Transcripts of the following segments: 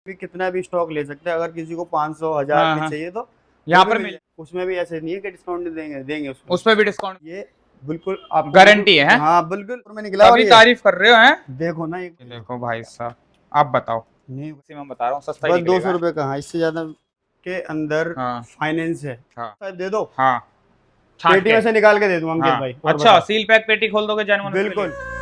भी कितना भी स्टॉक ले सकते हैं। अगर किसी को 500 1000 हाँ, में हाँ। चाहिए तो यहाँ वो पर भी मिल उसमें भी ऐसे नहीं है कि डिस्काउंट देंगे देंगे उसमें। उस पर भी डिस्काउंट ये बिल्कुल आपको गारंटी है? हाँ बिल्कुल में निकला। और तभी ये तारीफ कर रहे हो हैं। देखो ना, एक ये देखो भाई साहब, आप बताओ। नहीं, मैं बता रहा हूँ सस्ता ही बस 200 निकलेगा। रुपए का। हाँ, इससे ज्यादा के अंदर हाँ, फाइनेंस है। हाँ, शायद दे दो, हाँ, छांट पेटी के। में से निकाल के दे दूं अंकित हाँ, भाई। और अच्छा, बताओ। सील पैक पेटी खोल दोगे जेन्युइन उसके बिल्कुल। लिए?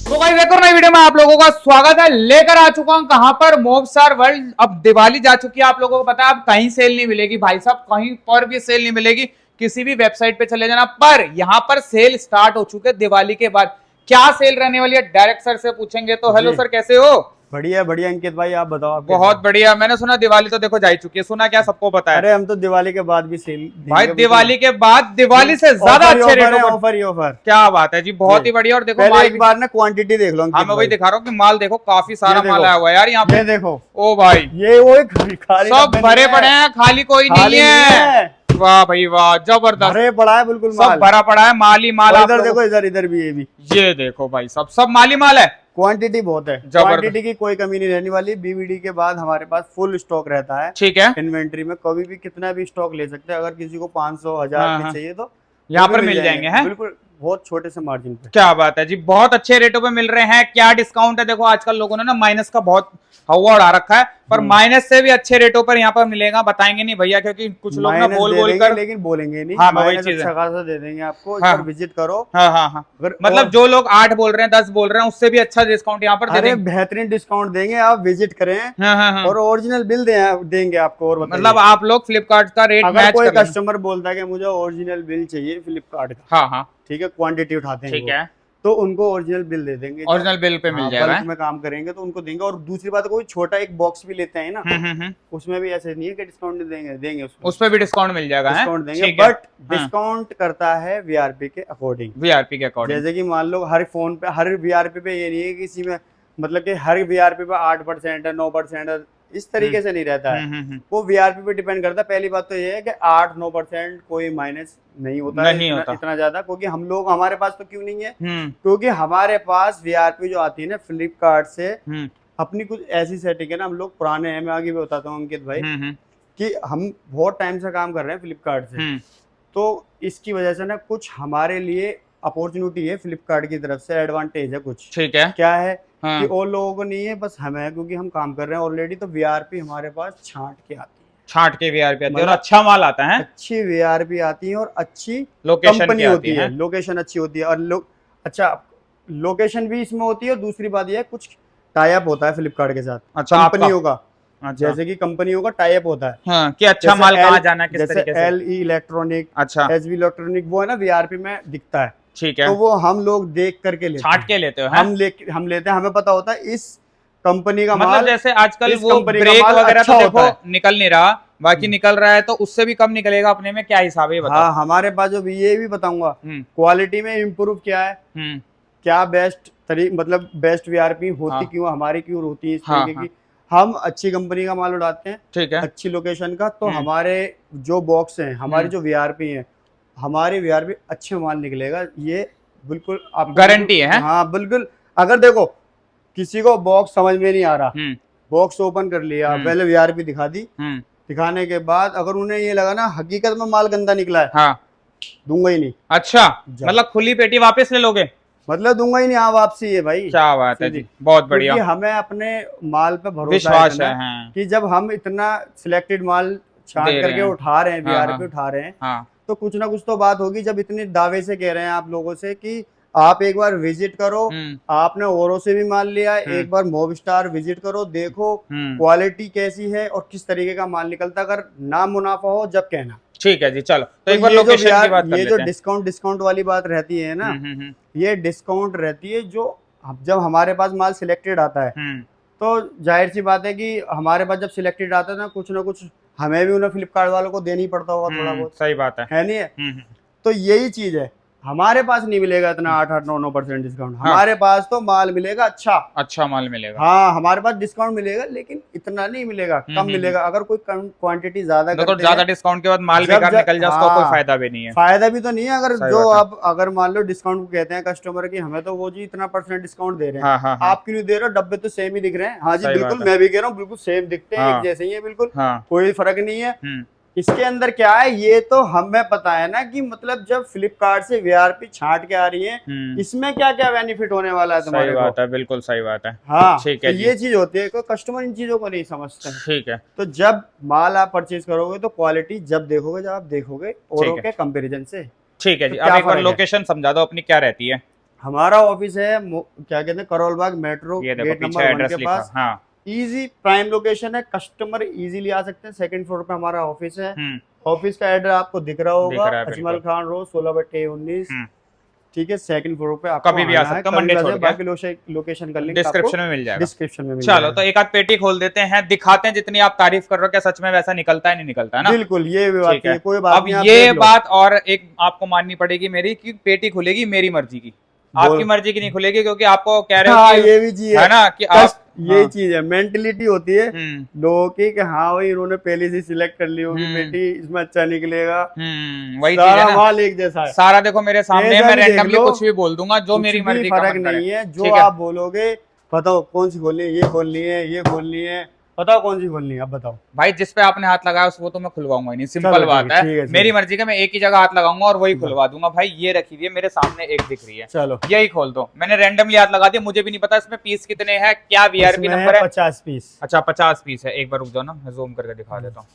तो भाई देखो, नई वीडियो में आप लोगों का स्वागत है। लेकर आ चुका हूं कहां पर, मोबस्टार वर्ल्ड। अब दिवाली जा चुकी है, आप लोगों को पता है। अब कहीं सेल नहीं मिलेगी भाई साहब, कहीं पर भी सेल नहीं मिलेगी। किसी भी वेबसाइट पे चले जाना, पर यहां पर सेल स्टार्ट हो चुके दिवाली के बाद। क्या सेल रहने वाली है, डायरेक्ट सर से पूछेंगे। तो हेलो जी, सर, कैसे हो? बढ़िया बढ़िया अंकित भाई, आप बताओ आप कैसे बहुत हो? बढ़िया। मैंने सुना दिवाली तो देखो जा ही चुकी है, सुना क्या सबको पता है। अरे हम तो दिवाली के बाद भी सेल भाई देंगे दिवाली के बाद, दिवाली से ज्यादा ऑफर ही अच्छे ऑफर है, रेटों पर। ऑफर ही ऑफर। क्या बात है जी, बहुत ही बढ़िया। और देखो पहले माल एक भी, बार ना क्वांटिटी देख लो हाँ अंकित मैं वही भाई। दिखा रहा हूँ कि माल देखो, काफी सारा ये माल देखो, आया हुआ है यार यहाँ पे। ये देखो, ओ भाई, ये वो खाली सब डब्बे भरे नहीं पड़े है, हैं, खाली कोई नहीं खाली नहीं है। है, वाह भाई वाह, जबरदस्त। भरे पड़ा है बिल्कुल सब माल। भरा पड़ा है, माल ही माल। और आप इधर लोगों, देखो, इधर इधर भी, ये भी ये देखो भाई, सब माल ही माल है। क्वांटिटी बहुत है। जबरदस्त। क्वांटिटी की कोई कमी नहीं रहने वाली। बीवीडी के बाद हमारे पास फुल स्टॉक रहता है ठीक है। इन्वेंट्री में। कभी भी कितना भी स्टॉक ले सकते हैं। अगर किसी को 500 1000 हाँ, में हाँ। चाहिए तो यहाँ वो भी पर मिल जाएंगे हैं। बिल्कुल, बहुत छोटे से मार्जिन पे। क्या बात है जी, बहुत अच्छे रेटों पे मिल रहे हैं। क्या डिस्काउंट है, देखो आजकल लोगों ने ना माइनस का बहुत हवा उड़ा रखा है, पर माइनस से भी अच्छे रेटों पर यहाँ पर मिलेगा। बताएंगे नहीं भैया, क्योंकि कुछ लोग ना माइनस बोल दे बोल देंगे कर। लेकिन बोलेंगे नहीं। हाँ, मैं वही माइनस चीज है। अच्छा खासा दे देंगे आपको। एक हाँ, बार विजिट करो। हाँ, हाँ, हाँ। अगर मतलब जो लोग 8 बोल रहे हैं, 10 बोल रहे हैं, उससे भी अच्छा डिस्काउंट यहाँ पर दे अरे देंगे। बेहतरीन डिस्काउंट देंगे, आप विजिट करें। हाँ, हाँ, हाँ। और ओरिजिनल बिल देंगे आपको। और बताइए, मतलब आप लोग फ्लिपकार्ट का रेट अगर मैच कोई कर लेना। कस्टमर बोलता है कि मुझे ओरिजिनल बिल चाहिए फ्लिपकार्ट का, हाँ, हाँ, ठीक है, क्वांटिटी उठाते हैं ठीक वो, है। तो उनको ओरिजिनल बिल दे देंगे। ओरिजिनल बिल पे मिल जाएगा। बल्क में काम करेंगे तो उनको देंगे। और दूसरी बात, कोई छोटा एक बॉक्स भी लेते हैं ना, हम्म। उसमें भी ऐसे नहीं है कि डिस्काउंट देंगे उसमें उस पे भी डिस्काउंट मिल जाएगा। डिस्काउंट देंगे, ठीक है। बट डिस्काउंट करता है वीआरपी के अकॉर्डिंग। वीआरपी के अकॉर्डिंग। जैसे कि मान लो हर फोन पे, हर वीआरपी पे ये नहीं है कि किसी में, मतलब कि हर वीआरपी पे 8% है, 9% है, इस तरीके से नहीं रहता है। वो वीआरपी पे डिपेंड करता है। पहली बात तो ये है कि 8-9% कोई माइनस नहीं होता नहीं है होता। इतना ज्यादा, क्योंकि हम लोग, हमारे पास तो क्यों नहीं है, हम्म, क्योंकि हमारे पास वीआरपी जो आती है ना फ्लिपकार्ट से, हम्म, अपनी कुछ ऐसी सेटिंग है ना, हम लोग पुराने हैं। मैं आगे भी बताता हूँ अंकित भाई, हम्म, कि हम बहुत टाइम से काम कर रहे हैं फ्लिपकार्ट से। तो इसकी वजह से ना कुछ हमारे लिए अपॉर्चुनिटी है फ्लिपकार्ट की तरफ से, एडवांटेज है कुछ। ठीक है। क्या है हाँ। कि और लोगों को नहीं है, बस हमें है, क्योंकि हम काम कर रहे हैं ऑलरेडी। तो वीआरपी हमारे पास छांट के आती है, छांट के वीआरपी आती है, और मतलब अच्छा माल आता है। अच्छी वीआरपी आती है और अच्छी लोकेशन कंपनी की आती होती है, है। लोकेशन अच्छी होती है। और अच्छा, लोकेशन भी इसमें होती है। और दूसरी बात यह है, कुछ टाई अप होता है फ्लिपकार्ट के साथ, अच्छा, कंपनियों का। अच्छा। जैसे कि कंपनियों का टाई अप होता है, हाँ, कि अच्छा माल कहाँ जाना है, किस जैसे तरीके से। LE इलेक्ट्रॉनिक, अच्छा, SB इलेक्ट्रॉनिक, वो है ना वीआरपी में दिखता है। ठीक है। तो वो हम लोग देख करके लेते छांट हैं। के लेते हो, हैं? हम लेते हैं, हमें पता होता है इस कंपनी का मतलब माल, जैसे आजकल इस वो कंपनी का ब्रेक माल वगैरह अच्छा तो होता है। देखो निकल नहीं रहा, बाकी निकल रहा है, तो उससे भी कम निकलेगा अपने में, क्या हिसाब है ये बताओ। हाँ, हमारे पास जो भी, ये भी बताऊंगा क्वालिटी में इम्प्रूव क्या है, क्या बेस्ट मतलब बेस्ट वीआरपी होती हाँ। क्यों, हमारी क्यों होती है इस हाँ, तरीके की। हम अच्छी कंपनी का माल उड़ाते हैं, ठीक है। अच्छी लोकेशन का। तो हमारे जो बॉक्स हैं, हमारी जो वीआरपी है, हमारी वीआरपी अच्छे माल निकलेगा, ये बिल्कुल आप गारंटी है। हाँ बिल्कुल। अगर देखो किसी को बॉक्स समझ में नहीं आ रहा, बॉक्स ओपन कर लिया, पहले वीआरपी दिखा दी, दिखाने के बाद अगर उन्हें ये लगा ना हकीकत में माल गंदा निकला है, हाँ, दूंगा ही नहीं। अच्छा, मतलब खुली पेटी वापस ले लोगे? मतलब दूंगा ही नहीं, हाँ वापसी है भाई। क्या बात है जी, बहुत बढ़िया। क्योंकि हमें अपने माल पे भरोसा विश्वास है है। हाँ। कि जब हम इतना सिलेक्टेड माल छांट करके उठा रहे हैं, वीआरपी उठा रहे हैं, हाँ। तो कुछ ना कुछ तो बात होगी। जब इतने दावे से कह रहे हैं आप लोगों से कि आप एक बार विजिट करो, आपने औरों से भी माल लिया, एक बार मोबस्टार विजिट करो, देखो क्वालिटी कैसी है और किस तरीके का माल निकलता। अगर ना मुनाफा हो जब कहना। ठीक है जी, चलो तो एक बार लोकेशन की बात कर ये लेते जो हैं। डिस्काउंट वाली बात रहती है ना, ये डिस्काउंट रहती है जो जब हमारे पास माल सिलेक्टेड आता है, तो जाहिर सी बात है कि हमारे पास जब सिलेक्टेड आता है ना कुछ हमें भी उन्हें फ्लिपकार्ट वालों को देना ही पड़ता होगा थोड़ा बहुत। सही बात है नहीं है? तो यही चीज है, हमारे पास नहीं मिलेगा इतना 8-9% डिस्काउंट। हाँ। हमारे पास तो माल मिलेगा अच्छा माल मिलेगा। हाँ, हमारे पास डिस्काउंट मिलेगा, लेकिन इतना नहीं मिलेगा, कम मिलेगा। अगर कोई क्वांटिटी ज्यादा देखो करते ज्यादा हैं, डिस्काउंट के बाद माल जब बेकार जब निकल जाए उसका कोई हाँ, फायदा भी नहीं है। फायदा भी तो नहीं है। अगर सही जो बात है। आप अगर मान लो डिस्काउंट को कहते हैं कस्टमर की, हमें तो वो जी इतना % डिस्काउंट दे रहे हैं, हाँ हाँ हाँ आप क्यों नहीं दे रहे हो? डब्बे तो सेम ही दिख रहे हैं। हाँ जी सही बिल्कुल, बात है। मैं भी कह रहा हूँ, बिल्कुल सेम दिखते हैं, हाँ एक जैसे ही है, बिल्कुल हाँ कोई फर्क नहीं है। हम्म इसके अंदर क्या है, ये तो हमें पता है ना कि मतलब जब फ्लिपकार्ट से वीआरपी छांट के आ रही है, इसमें क्या क्या बेनिफिट होने वाला है सही तुम्हारे को। बात है, बिल्कुल सही बात है। हाँ, ठीक तो है जी। ये चीज होती है, कोई कस्टमर इन चीजों को नहीं समझते हैं। ठीक है तो जब माल आप परचेज करोगे तो क्वालिटी जब देखोगे, जब आप देखोगे औरों ठीक के कंपैरिजन से। ठीक है तो जी। क्या अब एक बार फर्क है? लोकेशन समझा दो अपनी क्या रहती है। हमारा ऑफिस है क्या कहते हैं, करोल बाग मेट्रो ये देखो गेट पीछे नंबर 1 एड्रेस के लिखा। पास। हाँ इजी प्राइम लोकेशन है, कस्टमर इजीली आ सकते हैं। 2nd फ्लोर पे हमारा ऑफिस है। ऑफिस का एड्रेस आपको दिख रहा होगा, रहा है अजमल बिल्कुल। खान रोड 16/19। ठीक है, 2nd फ्लोर पे आपको कभी भी आ आना है, सकते हो, कभी मंडे भी आ छोड़ सकते के। हैं। बाकी लोकेशन का लिंक डिस्क्रिप्शन में मिल जाएगा। डिस्क्रिप्शन में मिल चलो जाएगा। तो एक आध पेटी खोल देते हैं, दिखाते हैं जितनी आप तारीफ कर रहे हो क्या सच में वैसा निकलता है नहीं निकलता है ना। बिल्कुल, ये भी बात ठीक है। है, कोई बात अब नहीं, आप ये देख लो। बात और एक आपको माननी पड़ेगी मेरी कि पेटी खुलेगी मेरी मर्जी की, आपकी मर्जी की नहीं खुलेगी, क्योंकि आपको कह रहे हो हाँ, कि ये भी चीज है ना कि आप यही चीज है, मेंटेलिटी होती है हम्म लोगों की कि हाँ भाई इन्होंने पहले से सिलेक्ट कर ली होगी बेटी, इसमें अच्छा निकलेगा। वही चीज सारा है ना। माल एक जैसा है, सारा देखो मेरे सामने है, ऐसा मैं भी देख रैंडमली लो, कुछ भी बोल दूंगा जो कुछ मेरी भी मर्जी का फर्क मन करे। नहीं है। जो ठीक है। आप बोलोगे, बताओ कौन सी खोलनी है, ये खोलनी है, ये खोलनी है, बताओ कौन सी खोलनी है, अब बताओ। भाई जिस पे आपने हाथ लगाया उसको तो मैं खुलवाऊंगा ही नहीं, चलो सिंपल ठीक बात है, है। ठीक है, मेरी ठीक है। मर्जी का मैं एक ही जगह हाथ लगाऊंगा और वही खुलवा दूंगा। भाई ये रखी हुई है मेरे सामने, एक दिख रही है, चलो यही खोल दो। मैंने रैंडमली हाथ लगा दिया, मुझे भी नहीं पता इसमें पीस कितने हैं, क्या वीआरपी इसमें नंबर है। 50 पीस। अच्छा 50 पीस है। एक बार रुक जाओ ना, मैं जूम करके दिखा देता हूँ।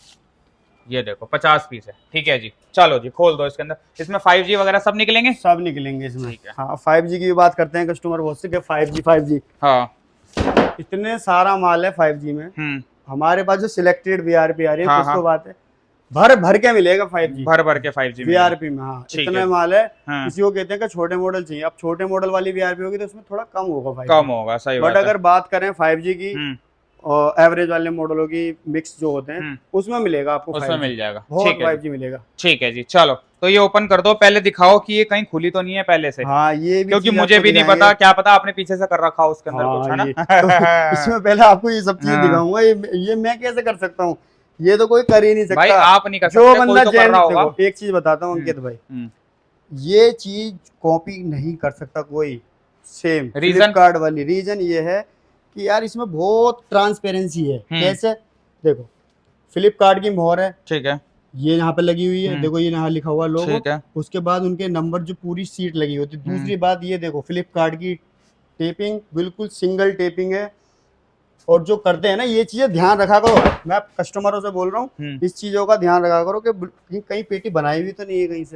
ये देखो 50 पीस है। ठीक है जी, चलो जी खोल दो। इसके अंदर इसमें 5G वगैरह सब निकलेंगे। सब निकलेंगे इसमें। ठीक है। हाँ, 5G की भी बात करते हैं, कस्टमर बहुत से 5G हाँ इतने सारा माल है 5G में। हमारे पास जो सिलेक्टेड वीआरपी आ रही है, हाँ, कुछ हाँ। तो बात है, भर भर के मिलेगा 5G, भर भर के 5G वीआरपी में। हाँ, ठीक इतना है। माल है। हाँ। किसी को कहते हैं कि छोटे मॉडल चाहिए, अब छोटे मॉडल वाली वीआरपी होगी तो उसमें थोड़ा कम होगा 5G। कम होगा, सही बट बात है। अगर बात करें 5G की और एवरेज वाले मॉडलों की मिक्स जो होते हैं, उसमें मिलेगा आपको, उसमें मिल जाएगा। बहुत ठीक है 5G मिलेगा। ठीक है जी। चलो तो ये ओपन कर दो, पहले दिखाओ कि ये कहीं खुली तो नहीं है पहले से। हाँ, ये भी क्योंकि चीज़ मुझे आपको भी नहीं दिखाएंगे। पता, क्या पता आपने पीछे से कर रखा हो उसके अंदर हाँ, कुछ, है ना। तो इसमें पहले आपको ये सब चीज हाँ। दिखाऊंगा। ये मैं कैसे कर सकता हूँ, ये तो कोई कर ही नहीं सकता। भाई आप नहीं कर जो सकते, बंदा कोई तो कर जैन, रहा होगा। देखो एक चीज बताता हूँ अंकित भाई, ये चीज कॉपी नहीं कर सकता कोई। Same Reason? फ्लिपकार्ट वाली रीजन ये है कि यार इसमें बहुत ट्रांसपेरेंसी है। कैसे, देखो फ्लिपकार्ट की मोहर है, ठीक है, ये यहाँ पे लगी हुई है, देखो ये यहाँ लिखा हुआ लोगो। ठीक है। उसके बाद उनके नंबर जो पूरी सीट लगी होती है। दूसरी बात ये देखो, फ्लिपकार्ट की टेपिंग बिल्कुल सिंगल टेपिंग है। और जो करते हैं ना, ये चीजें ध्यान रखा करो, मैं कस्टमरों से बोल रहा हूँ, इस चीजों का ध्यान रखा करो कि कहीं पेटी बनाई हुई तो नहीं है कहीं से।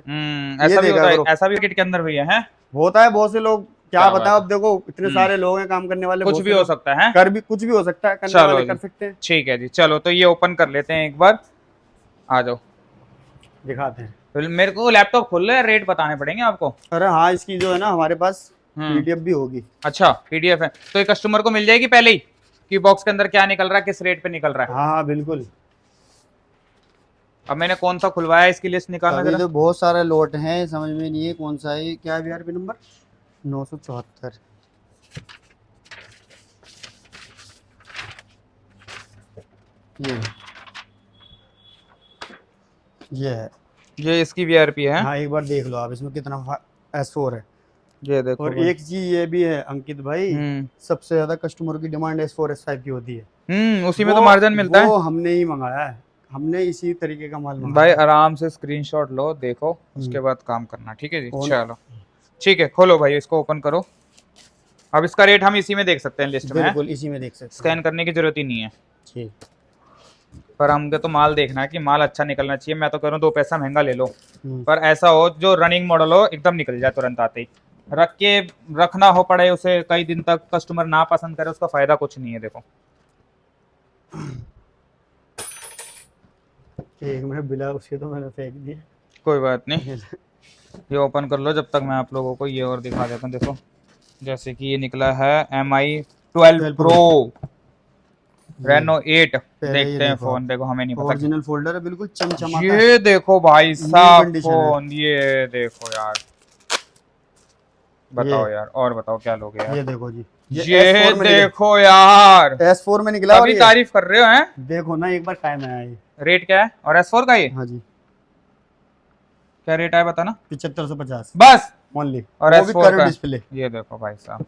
ऐसा भी देखा होता है, करो। ऐसा भी किट के अंदर भी है। होता है, बहुत से लोग क्या क्या बताओ, बात अब देखो इतने सारे लोग हैं काम करने वाले, कुछ बहुत भी से हो लोग सकता है, कर भी कुछ भी हो सकता है, करने चलो वाले जी। कर सकते हैं। ठीक है जी, चलो तो ये ओपन कर लेते हैं एक बार, आ जाओ दिखाते हैं। तो मेरे को लैपटॉप खोल रहा है, रेट बताने पड़ेंगे आपको। अरे हाँ, इसकी जो है ना हमारे पास पीडीएफ भी होगी। अच्छा पीडीएफ है, तो ये कस्टमर को मिल जाएगी पहले ही कि बॉक्स के अंदर क्या निकल रहा है, किस रेट पे निकल रहा है। हाँ हाँ बिल्कुल। अब मैंने कौन सा खुलवाया है इसकी लिस्ट निकालना अभी जरा। तो बहुत सारे लोट हैं, समझ में नहीं है कौन सा है। क्या वीआरपी नंबर 974। ये है, ये इसकी वीआरपी है। हाँ एक बार देख लो आप, इसमें कितना S4 है। ये देखो और एक चीज ये भी है अंकित भाई, सबसे ज्यादा कस्टमर की डिमांड S4 S5 की होती है। उसी में तो मार्जिन मिलता है। वो हमने ही मंगाया है, हमने इसी तरीके का माल मंगाया भाई है। आराम से स्क्रीनशॉट लो, देखो उसके बाद काम करना। ठीक है जी, चलो ठीक है, खोलो भाई इसको, ओपन करो। अब इसका रेट हम इसी में देख सकते हैं, लिस्ट में है। बिल्कुल इसी में देख सकते हैं, स्कैन करने की जरूरत ही नहीं है। ठीक। पर हमको तो माल देखना है कि माल अच्छा निकलना चाहिए। मैं तो कह रहा हूँ 2 पैसा महंगा ले लो, पर ऐसा हो जो रनिंग मॉडल हो, एकदम निकल जाए तुरंत आते ही। रख के रखना हो पड़े उसे कई दिन तक, कस्टमर ना पसंद करे, उसका फायदा कुछ नहीं है। देखो एक मिनट, बिना उसके तो मैंने फेंक दिया। कोई बात नहीं, ये ओपन कर लो जब तक मैं आप लोगों को ये और दिखा देता हूँ। देखो जैसे कि ये निकला है MI 12 Pro Reno 8। देखते हैं फोन, देखो हमें नहीं पता। ओरिजिनल फोल्डर है, बिल्कुल चमचमाता है। ये देखो भाई साहब condition है। फोन, ये देखो यार, बताओ यार, और बताओ क्या लोगे यार। ये देखो जी, ये S4 में देखो यार, S4 में निकला। अभी तारीफ कर रहे हो हैं। देखो ना एक बार काय में आया ये। रेट क्या है और S4 का ये हाँ जी, क्या रेट है बता ना। 7550 बस ओनली, और वो भी S4 कर्व का डिस्प्ले। ये देखो भाई साहब,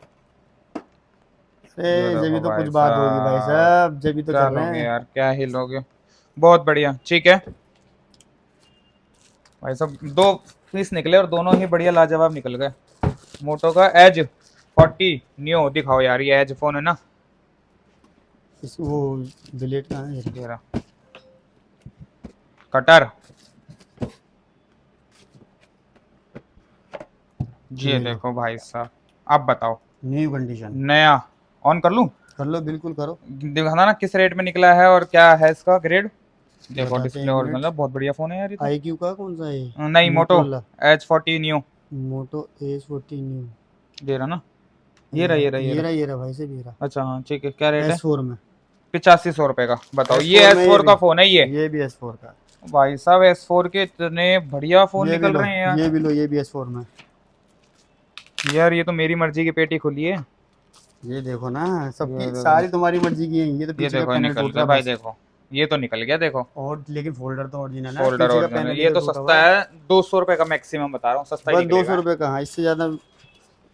जब भी तो भाई कुछ बात होगी भाई साहब, जब भी तो क्या कर रहे लोगे हैं। यार, क्या ही लोगे। बहुत बढ़िया, ठीक है भाई साहब। 2 पीस निकले और दोनों ही बढ़िया लाजवाब निकल गए। मोटो का एज 40 न्यू दिखाओ यार, ये एज फोन है ना। वो बिलेट का है ये। ये रहा कटर, ये देखो भाई साहब। अब बताओ, न्यू कंडीशन, नया ऑन कर लूं? कर लो, बिल्कुल करो। दिखाना ना किस रेट में निकला है और क्या है इसका ग्रेड। देखो बताते डिस्प्ले हैं और मिनट। मतलब बहुत बढ़िया फोन है यार ये तो। IQ का कौन सा है? नहीं, मोटो वाला। H40 न्यू मोटो A40 न्यू। दे रहा ना। ये रहा, ये रहा, ये रहा। ये रहा भाई से भी रहा। अच्छा हाँ ठीक है, क्या रेट है? S4 में 8500 रुपए का। बताओ, ये S4 में S4 का भी- फोन है ये भी S4 का। भाई साहब S4 के इतने बढ़िया फोन ये भी निकल लो, रहे हैं यार। ये भी लो, ये भी S4 में। यार ये तो मेरी मर्जी की पेटी खुली है। ये देखो ना, ये सबकी देखो। सारी तुम्हारी मर्जी की है। ये तो ये पीछे का देखो पैनल निकल टूट गया रहा भाई, बस। देखो ये तो निकल गया देखो। और लेकिन फोल्डर तो ओरिजिनल है। फोल्डर पीछे का और पैनल ये तो टूटा सस्ता हुआ है, 200 रुपए का मैक्सिमम बता रहा हूँ, सस्ता ही बस 200 निकलेगा। रुपये का। हाँ, इससे ज्यादा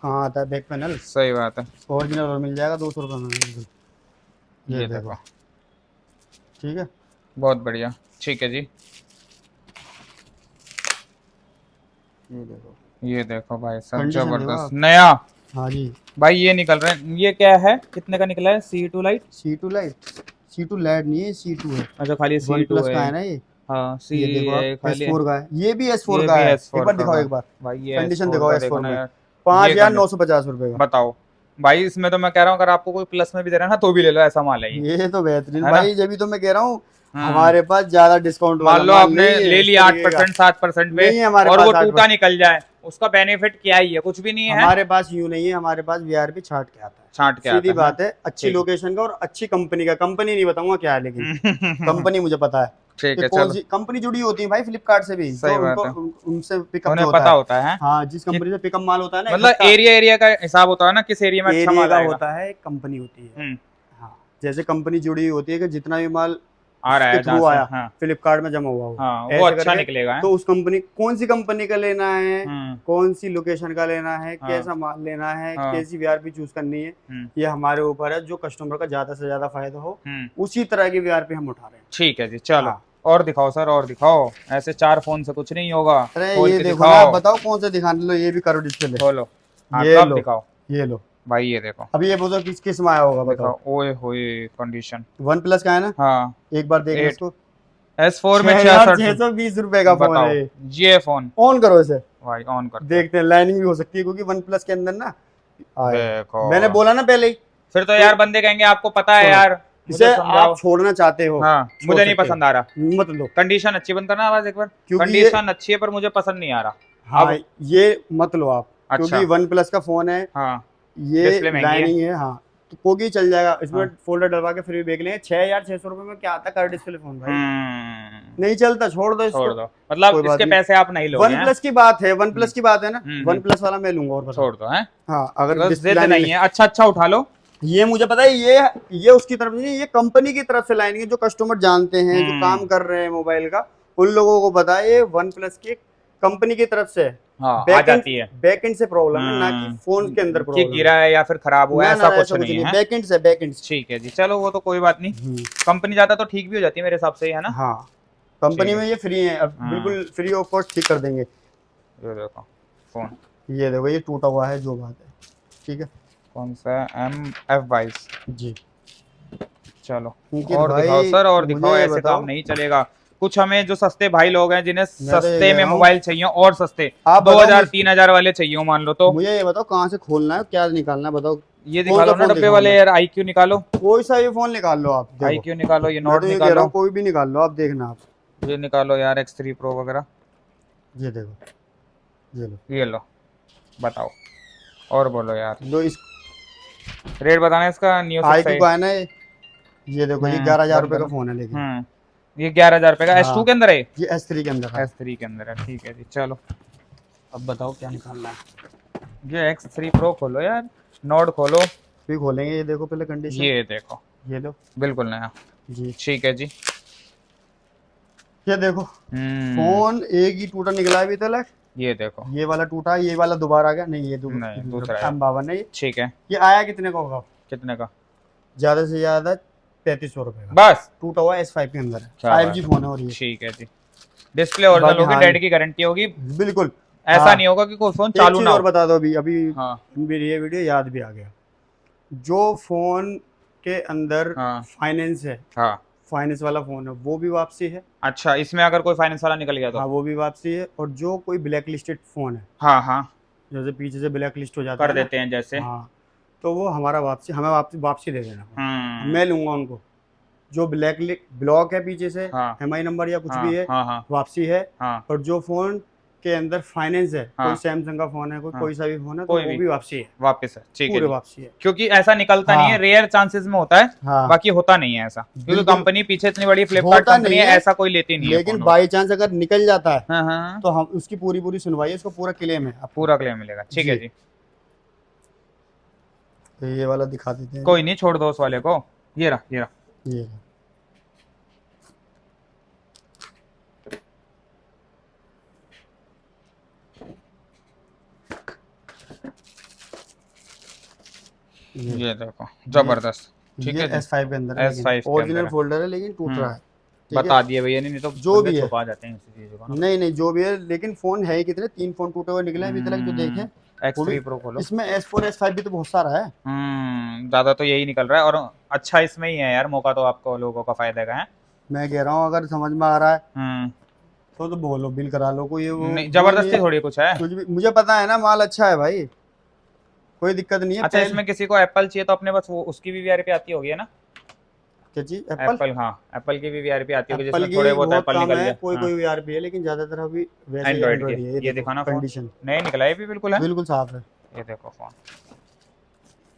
कहाँ आता है बैक पैनल। सही बात है। ओरिजिनल और मिल जाएगा 200 रुपये में बिल्कुल। ये देखो, ठीक है, बहुत बढ़िया, ठीक है जी। ये देखो। ये देखो भाई साहब, कंडीशन देखो जबरदस्त आप। नया। हाँ जी, भाई ये निकल रहे हैं, ये क्या है, कितने का निकला है? C2 light. C2 light, C2 light नहीं है, C2 है। अच्छा खाली वन C2 प्लस का है है। ना ये। हाँ C ये देखो है आप, खाली। S4 का है। ये भी S4 ये का भी है। S4 एक बार का दिखाओ, है। एक बार भाई ये कंडीशन S4 दिखाओ का S4 देखो ना में। यार। 5950 रुपये का। बताओ भाई, इसमें तो मैं कह रहा हूँ अगर आपको कोई प्लस में भी दे रहा है ना तो भी ले लो, ऐसा माल है ये। ये तो बेहतरीन है ना? भाई, जब भी तो मैं कह रहा हूँ हाँ। हमारे पास ज्यादा डिस्काउंट मान लो माल आपने नहीं है ले इस लिया तरीके का। 8% 7% पे नहीं है हमारे और पास वो 8%। टूटा निकल जाए, उसका बेनिफिट क्या ही है? कुछ भी नहीं है। हमारे पास यूं नहीं है, हमारे पास VRP छाट के आता है। छांट के सीधी आता बात है, अच्छी ठीक। लोकेशन का और अच्छी कंपनी का। कंपनी नहीं बताऊंगा क्या है, लेकिन कंपनी मुझे पता है ठीक कि है, कौन चलो सी कंपनी जुड़ी होती है भाई फ्लिपकार्ट से भी। सही जो बात उनको है। उनसे पिकअप उन्हें जो पता होता है। होता है। हाँ, जिस कंपनी से पिकअप माल होता है ना, मतलब एरिया का हिसाब होता है ना, किस एरिया में अच्छा एरिया माल का आएगा। होता है, कंपनी होती है। हम्म, हाँ, जैसे कंपनी जुड़ी हुई होती है कि जितना भी माल आ रहा है के थ्रू जहाँ से, आया हाँ फ्लिपकार्ट में जमा हुआ हो, हाँ, वो ऐसे अच्छा करके, निकलेगा। तो उस कंपनी, कौन सी कंपनी का लेना है, हम्म, कौन सी लोकेशन का लेना है, हाँ। कैसा माल लेना है, हाँ। कैसी VRP चूज करनी है, ये हमारे ऊपर है। जो कस्टमर का ज्यादा से ज्यादा फायदा हो, उसी तरह की VRP हम उठा रहे हैं। ठीक है जी, चलो हाँ। और दिखाओ सर, और दिखाओ। ऐसे 4 फोन से कुछ नहीं होगा। अरे खोल ये के देखो ना, दिखाओ। बताओ कौन से दिखाने। लो, ये भी करो डिस्प्ले। खोलो, हाँ ये कब लो, दिखाओ ये लो भाई, ये देखो। अभी। ये बताओ किस में आया होगा, बताओ। दिखाओ, ओए होए कंडीशन। वन प्लस का है ना, हाँ एक बार देख लो 8 इसको। S4 में 6620 66 रुपए का फोन बताओ, है ये। ये फोन ऑन करो इसे, भाई ऑन कर देखते हैं। लाइनिंग भी हो सकती है क्योंकि वन प्लस के अंदर ना आए। देखो। मैंने बोला ना पहले ही, फिर तो यार बंदे कहेंगे आपको पता है सुनो, यार, इसे मुझे समझाओ। आप छोड़ना चाहते हो। हाँ, छोड़ मुझे नहीं सकते पसंद आ रहा। हो, मत लो। कंडीशन अच्छी, बंद करना आवाज एक बार। क्योंकि कंडीशन अच्छी है पर मुझे पसंद नहीं आ रहा। हाँ, ये मत लो आप, अच्छा। क्योंकि वन प्लस का फोन है। हाँ ये डिस्प्ले महंगी है। लाइनिंग है। हाँ, तो कोगी चल जाएगा इसमें। हाँ। फोल्डर डलवा के फिर भी देख लें। 6600 रुपए में क्या आता है कर डिस्प्ले फोन भाई। नहीं चलता, छोड़ दो इसको। छोड़ दो, मतलब कोई बात इसके नहीं। पैसे आप नहीं लोगे। वन प्लस की बात है, वन प्लस की बात है ना, हम्म, वन प्लस वाला मैं लूंगा। और बताओ। छोड़ दो हैं, हाँ, अगर बस डिस्प्ले जिद नहीं है। अच्छा अच्छा उठा लो। ये मुझे पता है, ये उसकी तरफ नहीं, ये कंपनी की तरफ से लाइनिंग है। जो कस्टमर जानते हैं, जो काम कर रहे हैं मोबाइल का, उन लोगों को पता है ये वन प्लस की कंपनी की तरफ से हाँ आ जाती है। बैकएंड से प्रॉब्लम है, ना कि फोन के अंदर कि प्रॉब्लम गिरा है या फिर खराब हुआ है, ऐसा कुछ नहीं है। बैकएंड से, बैकएंड से। ठीक है जी, चलो वो तो कोई बात नहीं। कंपनी जाता तो ठीक भी हो जाती है मेरे हिसाब से, है ना। हाँ, कंपनी में ये फ्री है अब, हाँ। बिल्कुल फ्री ऑफ कॉस्ट ठीक कर देंगे। ये देखो फोन, ये देखो, ये टूटा हुआ है, जो बात है। ठीक है, कौन सा MF22 जी। चलो क्योंकि और भाई दिखाओ सर, और मुझे दिखाओ। ये ऐसे बताओ, काम नहीं चलेगा। कुछ हमें जो सस्ते भाई लोग हैं, जिन्हें मैं तो ये सस्ते कह में रहा हूँ, मोबाइल चाहिए और सस्ते, आप बताओ 2000-3000 वाले चाहिए हो मान लो, तो मुझे ये बताओ कहाँ से खोलना है, क्या निकालना है, बताओ। ये कौन दिखा सा लो ना फोन डब्बे दिखाऊं वाले मैं? यार। IQ निकालो, कोई सा भी फोन निकाल लो आप। देखो, IQ निकालो, ये मैं नोट तो ये कह रहा निकालो, हूँ, कोई भी निकाल लो आप, देखना आप। ये निकालो यार, X3 Pro वगैरह। ये देखो, ये लो, ये लो, बताओ और बोलो यार। लो। इस रेट बताना इसका। Neo 6 IQ का है ना ये देखो, ये 11,000 रुपए का फोन है, लेकिन ये 11,000 रुपए का। हाँ। S2 के अंदर है, ये S3 के अंदर है। S3 के अंदर है। ठीक है जी, चलो अब बताओ क्या निकालना है। ये X3 Pro खोलो यार, नोट खोलो। भी खोलेंगे, ये देखो पहले कंडीशन, ये देखो, ये लो बिल्कुल नया जी। ठीक है जी। ये देखो फोन एक ही टूटा निकला है अभी तक। ये देखो, ये वाला टूटा, ये वाला दोबारा आ गया, नहीं ये नहीं दूसरा है। M52 है ये। ठीक है, ये आया कितने का होगा? कितने का? ज्यादा से ज्यादा 3300 रुपए का, बस टूटा हुआ S5 के अंदर है, क्या 5G फोन है और ये ठीक है जी। डिस्प्ले ओरिजिनल होगी, हाँ, डेट की गारंटी होगी, बिल्कुल। ऐसा हाँ। नहीं होगा कि कोई फोन एक चालू चीज ना और हो। बता दो, अभी अभी हाँ मेरी ये वीडियो याद भी आ गया, जो फोन के अंदर हाँ फाइनेंस है, हाँ। फाइनेंस वाला फोन है, वो भी वापसी है। अच्छा, इसमें अगर कोई फाइनेंस वाला निकल गया तो? हाँ वो भी वापसी है। और जो कोई ब्लैक लिस्टेड फोन है, हाँ हाँ, जैसे पीछे से ब्लैक लिस्ट हो जाता कर है ना, देते हैं जैसे। हाँ, तो वो हमारा वापसी, हमें वापसी दे देना, मैं लूंगा उनको। जो ब्लॉक है पीछे से, हाँ MI नंबर या कुछ हाँ भी है, हाँ हाँ वापसी है। हाँ और जो फोन के अंदर फाइनेंस है, हाँ। कोई सैमसंग का फोन है, हाँ। कोई सा भी फोन है, तो कोई वो भी भी वापसी है, वापस है, ठीक है पूरे जी। वापसी है। क्योंकि ऐसा निकलता नहीं है, हाँ। रेयर चांसेस में होता है, हाँ, बाकी होता नहीं है ऐसा, क्योंकि बिल्कुल। कंपनी पीछे इतनी बड़ी फ्लिपकार्ट होता कंपनी नहीं है, है, ऐसा कोई लेती नहीं है लेकिन फोन। बाई चांस अगर निकल जाता है हाँ हाँ, तो हम उसकी पूरी पूरी सुनवाई है, उसको पूरा क्लेम है, पूरा क्लेम मिलेगा, ठीक है जी। जी। तो ये वाला दिखा देते हैं, कोई नहीं, छोड़ दो उस वाले को। ये रहा, ये रहा। ये ये देखो, जबरदस्त, ठीक है जी। S5 के अंदर S5 के ओरिजिनल अंदर है। फोल्डर है, लेकिन टूट रहा है, ठीक है? बता दिए भैया, नहीं तो जो बंदे भी है। छुपा जाते हैं इसी चीजों को ना। नहीं नहीं, जो भी है, लेकिन फोन है ही कितने, 3 फोन टूटे हुए निकले हैं अभी तक जो देखे। वो भी- X3 Pro खोलो। इसमें S4 S5 भी तो बहुत सारा है। ज्यादा तो यही निकल रहा है, और अच्छा इसमें ही है यार, मौका तो आपको लोगों का फायदा का है। मैं कह रहा हूँ अगर समझ में आ रहा है हम्म, तो बोलो, बिल करा लो, कोई वो नहीं वो जबरदस्ती नहीं है, थोड़ी कुछ है। कुछ भी, मुझे पता है ना, माल अच्छा है भाई, कोई दिक्कत नहीं है। अच्छा, इसमें किसी को एप्पल चाहिए तो अपने पास वो उसकी भी वीआरपी आती होगी है ना? क्या चीज? एप्पल? एप्पल, हाँ, एप्पल की भी वीआरपी आती होगी, एप्पल जिसमें की थोड़े बहुत बहुत एप्पल कम निकल है, जाए। कोई हाँ, कोई वीआरपी है, लेकिन ज्यादातर अभी वैसे एंड्रॉइड एंड्रॉइड की ही है। ये देखो, दिखाना फोन, कंडीशन नहीं निकला है भी, बिल्कुल है, बिल्कुल साफ है। ये देखो फोन,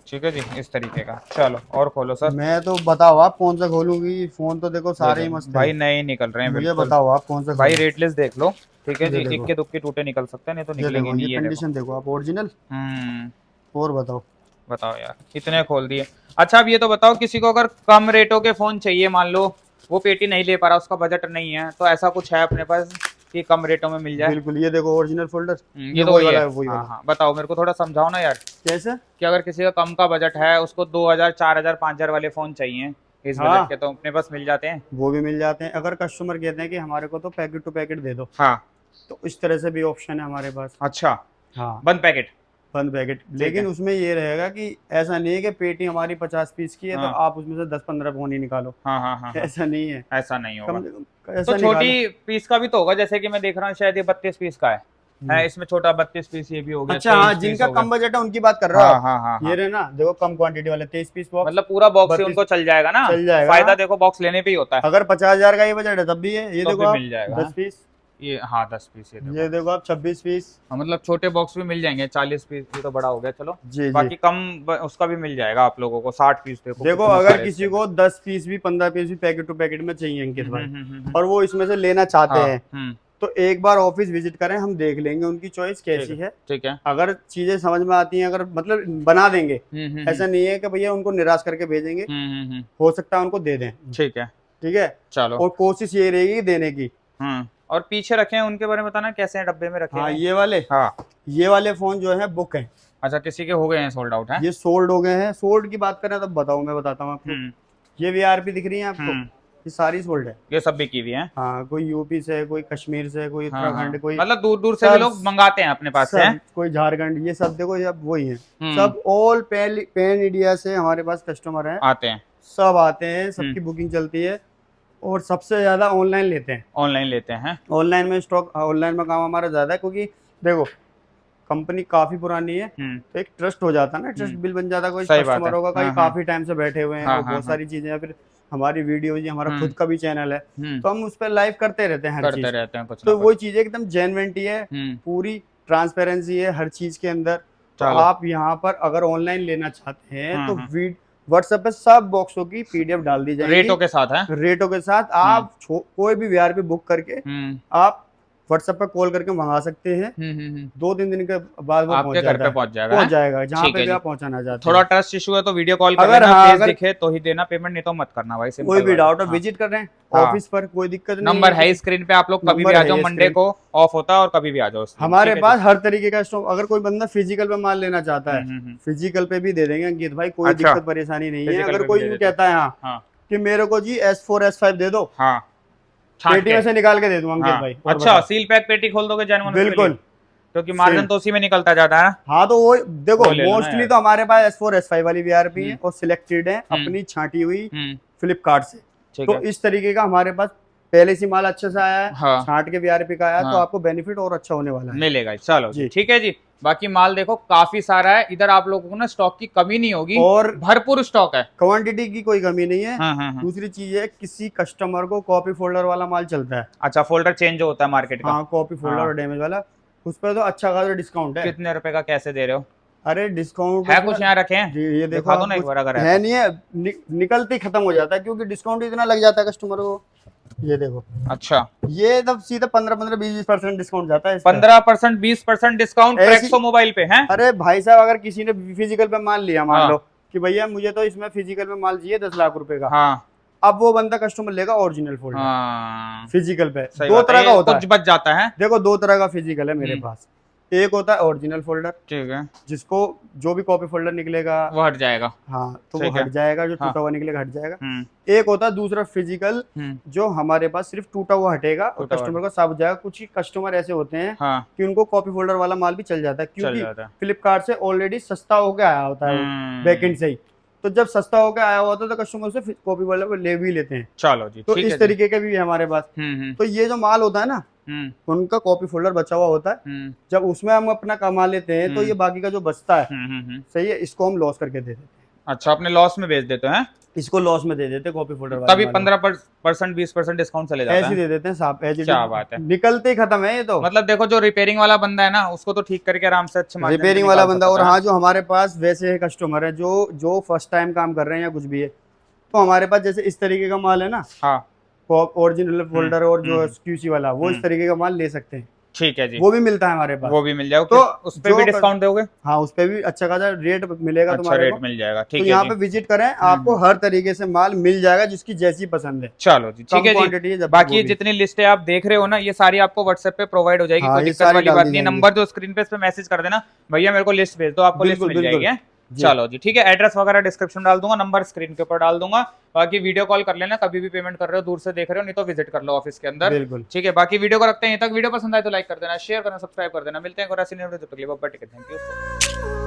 ठीक है जी, इस तरीके का। चलो और खोलो सर। मैं तो बताओ आप कौन सा खोलूंगी, फोन तो देखो सारे ही मस्त भाई है। नए निकल रहे हैं मुझे बिल्कुल। बताओ आप कौन सा भाई खोलूं? रेट लिस्ट देख लो, ठीक है ये जी, देखो। इक्के दुक्के टूटे निकल सकते हैं, नहीं तो ये निकलेंगे देखो, नहीं। ये ये देखो, कंडीशन देखो आप, ओरिजिनल। और बताओ। बताओ यार, इतने खोल दिए। अच्छा अब ये तो बताओ, किसी को अगर कम रेटों के फोन चाहिए, मान लो वो पेटी नहीं ले पा रहा, उसका बजट नहीं है, तो ऐसा कुछ है अपने पास कि कम रेटों में मिल जाए? बिल्कुल, ये देखो ओरिजिनल फोल्डर, ये तो वही है। वही हाँ वाला। हाँ, बताओ मेरे को थोड़ा समझाओ ना यार, कैसे? कि अगर किसी का कम का बजट है, उसको 2000 4000 5000 वाले फोन चाहिए इस हाँ। बजट के, तो अपने पास मिल जाते हैं? वो भी मिल जाते हैं, अगर कस्टमर कहते हैं कि हमारे को तो पैकेट टू पैकेट दे दो, हाँ, तो इस तरह से भी ऑप्शन है हमारे पास। अच्छा, हाँ, बंद पैकेट। बंद पैकेट, लेकिन उसमें ये रहेगा कि ऐसा नहीं है कि पेटी हमारी 50 पीस की है तो आप उसमें से 10-15 फोन ही निकालो। हाँ हाँ हाँ, ऐसा नहीं है, ऐसा नहीं होगा। कम से कम ऐसा तो निकालो। छोटी पीस का भी तो होगा, जैसे कि मैं देख रहा हूँ शायद ये 32 पीस का है, इसमें छोटा 32 पीस ये भी हो गया। अच्छा हाँ, 23 पीस जिनका हो गया। कम बजट है उनकी बात कर रहे हो हाँ आप? हाँ हाँ ये हाँ, रहे ना, देखो कम क्वांटिटी वाले 23 पीस बॉक्स, मतलब पूरा बॉक्स ही 32 उनको चल जाएगा ना? चल जाएगा। फायदा देखो बॉक्स लेने पे ही होता है। अगर 50,000 का ये बजट है तब भी है। ये तब देखो भी आप मिल जाएगा, 10 पीस, ये हाँ 10 पीस, ये देखो। ये देखो आप 26 पीस, हाँ, मतलब छोटे बॉक्स भी मिल जाएंगे, 40 पीस, ये तो बड़ा हो गया चलो। जी बाकी जी। कम उसका भी मिल जाएगा आप लोगों को, 60 पीस देखो। देखो कितने अगर सारे किसी इसके। को 10 पीस भी 15 पीस भी पैकेट टू पैकेट में चाहिए अंकित भाई, हम्म। और वो इसमें से लेना चाहते हाँ, हैं, तो एक बार ऑफिस विजिट करें, हम देख लेंगे उनकी चॉइस कैसी है। ठीक है। अगर चीजें समझ में आती हैं, अगर मतलब बना देंगे, हम्म, ऐसा नहीं है कि भैया उनको निराश करके भेजेंगे, हम्म, हो सकता है उनको दे दें, ठीक है, ठीक है। चलो। और कोशिश ये रहेगी देने की। और पीछे रखे हैं उनके बारे में बताना, कैसे हैं डब्बे में रखे हाँ हैं? ये वाले, हाँ, ये वाले फोन जो है बुक हैं, अच्छा किसी के हो गए हैं सोल्ड आउट है? ये सोल्ड हो गए हैं। सोल्ड की बात करें तब बताऊं, मैं बताता हूँ आपको। ये VRP दिख रही है आपको, ये सारी सोल्ड है। ये सब बिकी हुई है? हाँ, कोई यूपी से, कोई कश्मीर से, कोई हाँ, उत्तराखंड, कोई मतलब दूर दूर से भी सब- लोग मंगाते हैं अपने पास से हैं? कोई झारखंड, ये सब देखो, ये अब वही है, सब ऑल पैन इंडिया से हमारे पास कस्टमर हैं, आते हैं, सब आते हैं, सबकी बुकिंग चलती है, और सबसे ज्यादा ऑनलाइन लेते हैं। ऑनलाइन लेते हैं? ऑनलाइन में स्टॉक, ऑनलाइन में काम हमारा ज्यादा है, क्योंकि देखो कंपनी काफी पुरानी है, तो एक ट्रस्ट हो जाता है ना, ट्रस्ट बिल बन जाता है। कोई सही बात कस्टमर है। होगा, कहीं हाँ, काफी टाइम से बैठे हुए हैं, हाँ, और हाँ, बहुत सारी चीजें, या फिर हमारी वीडियो जी, हमारा खुद का भी चैनल है, हम्म, तो हम उस पर लाइव करते रहते हैं हर करते चीज। रहते हैं कुछ ना तो कुछ। वो चीज एकदम जेन्युइनिटी है, पूरी ट्रांसपेरेंसी है हर चीज के अंदर। तो चलो। आप यहाँ पर अगर ऑनलाइन लेना चाहते हैं, तो हाँ। व्हाट्सएप पे सब बॉक्सों की PDF डाल दी जाएगी, रेटों के साथ है? रेटों के साथ। आप कोई भी VRP बुक करके आप व्हाट्सएप पे कॉल करके मंगा सकते हैं। 2-3 दिन के बाद वो आपके घर पे पहुंच जाएगा। पहुंच जाएगा जहाँ ठीक पे है भी जी। आप पहुंचाना चाहते हैं। थोड़ा ट्रस्ट इशू है तो वीडियो कॉल कर अगर लेना, हाँ, फेस अगर दिखे तो ही देना पेमेंट, नहीं तो मत करना भाई। कोई भी डाउट है हाँ। विजिट कर रहे हैं हाँ। ऑफिस पर, कोई दिक्कत नहीं नंबर है स्क्रीन पे, आप लोग कभी भी नंबर आ है जाओ, ये मंडे स्क्रीन। को ऑफ होता है और कभी भी आ जाओ। हमारे ठीक है पास हर तरीके का स्टॉक, अगर कोई बंदा फिजिकल पे माल लेना चाहता जी। है फिजिकल पे भी दे देंगे अंकित भाई, कोई अच्छा। दिक्कत परेशानी नहीं है। Physical अगर पे भी कोई दे यूं देते हो। कहता है हाँ हाँ कि मेरे को जी S4 S5 दे दो, हाँ, छांट पेटी के। में से निकाल के दे दूंगा अंकित हाँ। भाई। और अच्छा, बताओ। सील पैक पेटी खोल दोगे जेन्युइन? बिल्कुल। क्योंकि मार्जिन सेम। तो उसी में निकलता जाता है। हाँ तो वो देखो वो ले लो ना मोस्टली यार। तो हमारे पास S4 S5 वाली वीआरपी है और सिलेक्टेड है अपनी छांटी हुई फ्लिपकार्ट से। ठीक तो है। इस तरीके का हमारे पास पहले से माल अच्छे से आया है, हाँ। छांट के वीआरपी का आया है, तो हाँ। आपको बेनिफिट और अच्छा होने वाला है। मिलेगा। चलो जी, जी। ठीक है जी। बाकी माल देखो काफी सारा है इधर, आप लोगों को ना स्टॉक की कमी नहीं होगी और भरपूर स्टॉक है। क्वांटिटी की कोई कमी नहीं है। हाँ। दूसरी चीज है, किसी कस्टमर को कॉपी फोल्डर वाला माल चलता है, अच्छा, फोल्डर चेंज होता है मार्केट का। हाँ कॉपी फोल्डर हाँ। और डैमेज वाला, उस पर तो अच्छा खासा डिस्काउंट है। कितने रुपए का कैसे दे रहे हो? अरे डिस्काउंट है कुछ यहाँ रखे हैं? जी ये देखो दिखा दो आप ना एक कुछ बार अगर है है नहीं है, निकलते ही खत्म हो जाता है क्योंकि डिस्काउंट इतना लग जाता है कस्टमर को। ये देखो, तो। अच्छा, ये तब सीधे 15-20% डिस्काउंट जाता है इस पे। 15% 20% डिस्काउंट ऐसी- ट्रैक्सो मोबाइल पे है। अरे भाई साहब, अगर किसी ने फिजिकल पे माल लिया, मान हाँ। लो कि भैया मुझे तो इसमें फिजिकल पे माल चाहिए 10 लाख रुपए का, हाँ अब वो बंदा कस्टमर लेगा ओरिजिनल फोल्डर हाँ, फिजिकल पे। सही दो बात तरह है, का होता कुछ है, बच जाता है। देखो 2 तरह का फिजिकल है मेरे हम्म। पास। एक होता है ओरिजिनल फोल्डर, ठीक है, जिसको जो भी कॉपी फोल्डर निकलेगा वो हट जाएगा। हाँ तो वो ठीक है। हट जाएगा, जो हाँ। टूटा हुआ निकलेगा हट जाएगा। हम्म एक होता है दूसरा फिजिकल, जो हमारे पास सिर्फ टूटा हुआ हटेगा और टूटा हुआ कस्टमर को साफ हो जाएगा। कुछ ही कस्टमर ऐसे होते हैं हाँ, कि उनको कॉपी फोल्डर वाला माल भी चल जाता है, चल क्योंकि जाता है। फ्लिपकार्ट से ऑलरेडी सस्ता होके आया होता है बैकएंड से ही। तो जब सस्ता होके आया होता है तो कस्टमर से कॉपी वाले को ले भी लेते हैं। चलो जी, तो ठीक है इस जी। तरीके के भी है हमारे पास। तो ये जो माल होता है ना, उनका कॉपी फोल्डर बचा हुआ होता है, जब उसमें हम अपना कमा लेते हैं तो ये बाकी का जो बचता है, सही है, इसको हम लॉस करके दे देते हैं। अच्छा, अपने लॉस में बेच देते हैं, इसको लॉस में दे देते हैं कॉपी फोल्डर वाले तभी माल। 15% 20% डिस्काउंट चले जाता ऐसे है। दे देते हैं साहब, ऐसे क्या बात है। निकलते ही खत्म है ये तो। मतलब देखो, जो रिपेयरिंग वाला बंदा है ना, उसको तो ठीक करके आराम से अच्छे मार्जिन पे रिपेयरिंग वाला निकाल बंदा, और सकता है। हाँ जो हमारे पास वैसे कस्टमर है जो फर्स्ट टाइम काम कर रहे हैं या कुछ भी है, तो हमारे पास जैसे इस तरीके का माल है ना, हाँ, ओरिजिनल फोल्डर और जो क्यूसी वाला, वो इस तरीके का माल ले सकते हैं, ठीक है जी, वो भी मिलता है हमारे पास। वो भी मिल जाएगा। तो तो उस पे जो भी कर- डिस्काउंट दोगे? हाँ उस पे भी अच्छा खासा रेट मिलेगा अच्छा तुम्हारे रेट को। मिल जाएगा, तो ठीक है यहाँ जी। पे विजिट करें, आपको हर तरीके से माल मिल जाएगा जिसकी जैसी पसंद है। चलो जी, ठीक कम है क्वांटिटी है जी। जब बाकी वो भी। जितनी लिस्टें आप देख रहे हो ना, ये सारी आपको व्हाट्सएप पे प्रोवाइड हो जाएगी, हाँ, कोई ये दिक्कत सारी वाली डाल बात दी नहीं है। जाएंगी। नंबर जो स्क्रीन पे इस पे मैसेज कर देना, भैया मेरे को लिस्ट भेज दो, आपको लिस्ट बिल्कुल, मिल बिल्कुल। जाएगी। जी। चलो जी, ठीक है। एड्रेस वगैरह डिस्क्रिप्शन डाल दूंगा, नंबर स्क्रीन के ऊपर डाल दूंगा। बाकी वीडियो कॉल कर लेना, कभी भी पेमेंट कर रहे हो, दूर से देख रहे हो, नहीं तो विजिट कर लो ऑफिस के अंदर। बिल्कुल। ठीक है, बाकी वीडियो को रखते हैं यहीं तक। वीडियो पसंद आए तो लाइक कर देना, शेयर करना, सब्सक्राइब कर देना। मिलते हैं थैंक यू।